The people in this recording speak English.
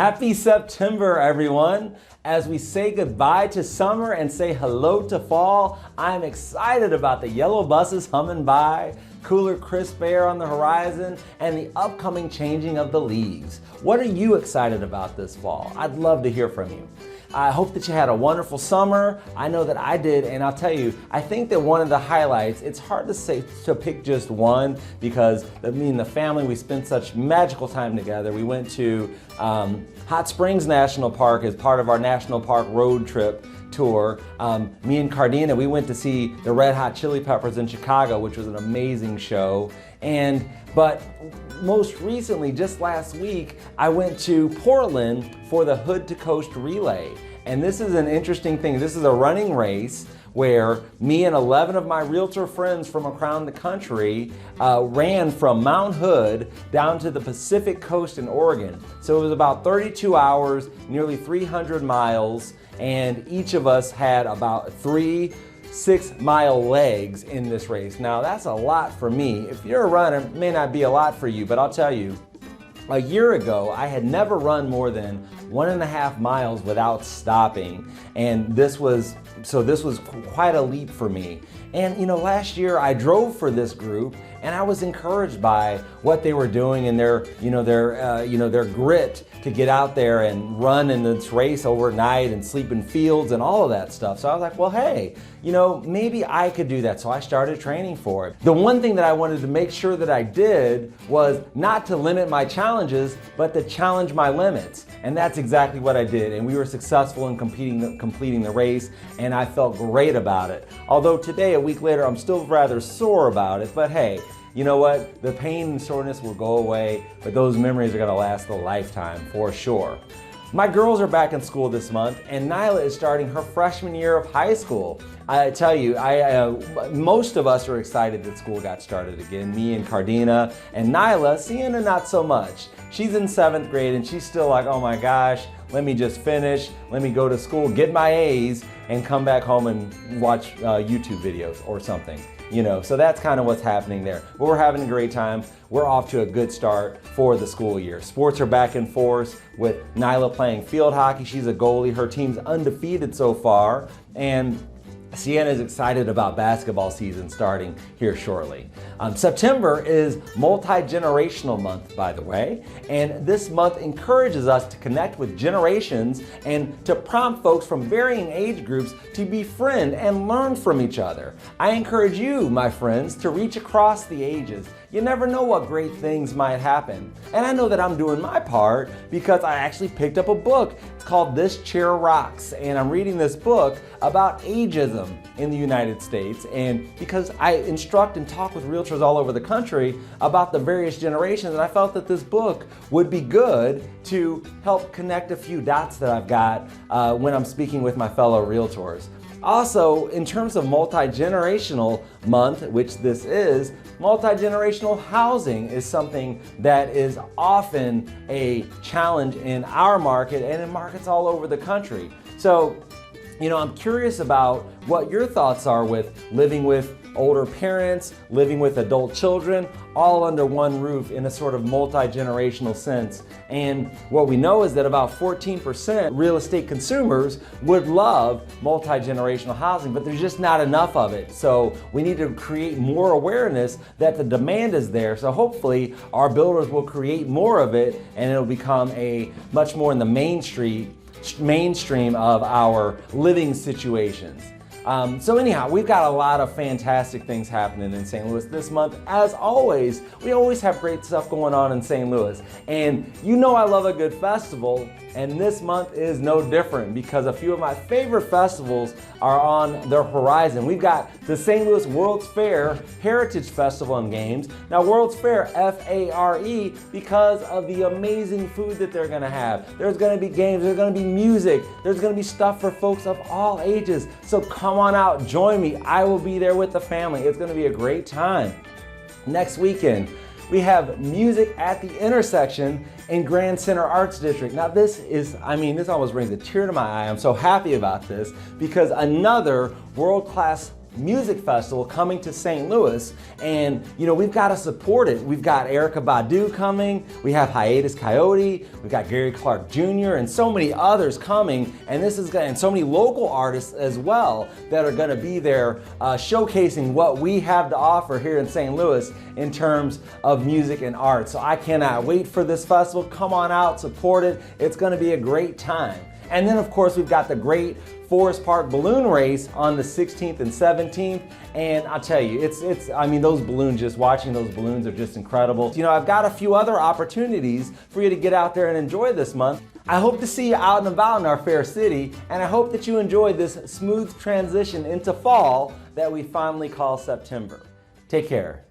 Happy September, everyone. As we say goodbye to summer and say hello to fall, I'm excited about the yellow buses humming by, cooler, crisp air on the horizon, and the upcoming changing of the leaves. What are you excited about this fall? I'd love to hear from you. I hope that you had a wonderful summer. I know that I did, and I'll tell you, I think that one of the highlights, it's hard to pick just one because me and the family, we spent such magical time together. We went to Hot Springs National Park as part of our National Park road trip tour. Me and Cardina, we went to see the Red Hot Chili Peppers in Chicago, which was an amazing show. But most recently, just last week, I went to Portland for the Hood to Coast Relay. And this is an interesting thing. This is a running race where me and 11 of my realtor friends from around the country ran from Mount Hood down to the Pacific Coast in Oregon. So it was about 32 hours, nearly 300 miles, and each of us had about 3 6-mile legs in this race. Now that's a lot for me. If you're a runner, it may not be a lot for you, but I'll tell you, a year ago, I had never run more than 1.5 miles without stopping. And this was quite a leap for me. And last year I drove for this group and I was encouraged by what they were doing and their grit to get out there and run in this race overnight and sleep in fields and all of that stuff. So I was like, well, hey, maybe I could do that. So I started training for it. The one thing that I wanted to make sure that I did was not to limit my challenges, but to challenge my limits. And that's exactly what I did. And we were successful in completing the race, and I felt great about it. Although today, a week later, I'm still rather sore about it, but hey, you know what? The pain and soreness will go away, but those memories are gonna last a lifetime for sure. My girls are back in school this month, and Nyla is starting her freshman year of high school. I tell you, most of us are excited that school got started again, me and Cardina, and Nyla, Sienna not so much. She's in 7th grade and she's still like, oh my gosh, let me just finish, let me go to school, get my A's, and come back home and watch YouTube videos or something. So that's kind of what's happening there. But we're having a great time. We're off to a good start for the school year. Sports are back in force with Nyla playing field hockey. She's a goalie. Her team's undefeated so far. And Sienna is excited about basketball season starting here shortly. September is multi-generational month, by the way, and this month encourages us to connect with generations and to prompt folks from varying age groups to befriend and learn from each other. I encourage you, my friends, to reach across the ages. You never know what great things might happen. And I know that I'm doing my part because I actually picked up a book. It's called This Chair Rocks, and I'm reading this book about ageism in the United States. And because I instruct and talk with realtors all over the country about the various generations, and I felt that this book would be good to help connect a few dots that I've got when I'm speaking with my fellow realtors. Also, in terms of multi-generational month, which this is, multi-generational housing is something that is often a challenge in our market and in markets all over the country. So, I'm curious about what your thoughts are with living with older parents, living with adult children, all under one roof in a sort of multi-generational sense. And what we know is that about 14% real estate consumers would love multi-generational housing, but there's just not enough of it. So we need to create more awareness that the demand is there. So hopefully our builders will create more of it and it'll become a much more in the mainstream of our living situations. So anyhow, we've got a lot of fantastic things happening in St. Louis this month. As always, we always have great stuff going on in St. Louis. And I love a good festival, and this month is no different because a few of my favorite festivals are on the horizon. We've got the St. Louis World's Fair Heritage Festival and Games. Now, World's Fair, F-A-R-E, because of the amazing food that they're gonna have. There's gonna be games, there's gonna be music, there's gonna be stuff for folks of all ages. So come on out, join me. I will be there with the family. It's gonna be a great time. Next weekend, we have Music at the Intersection in Grand Center Arts District. Now this almost brings a tear to my eye. I'm so happy about this because another world-class music festival coming to St. Louis, and we've got to support it. We've got Erykah Badu coming, we have Hiatus Coyote, we've got Gary Clark Jr. and so many others coming, and so many local artists as well that are going to be there showcasing what we have to offer here in St. Louis in terms of music and art. So I cannot wait for this festival. Come on out, support it. It's going to be a great time. And then of course we've got the great Forest Park balloon race on the 16th and 17th, and I'll tell you, those balloons, just watching those balloons are just incredible. I've got a few other opportunities for you to get out there and enjoy this month. I hope to see you out and about in our fair city, and I hope that you enjoyed this smooth transition into fall that we finally call September. Take care.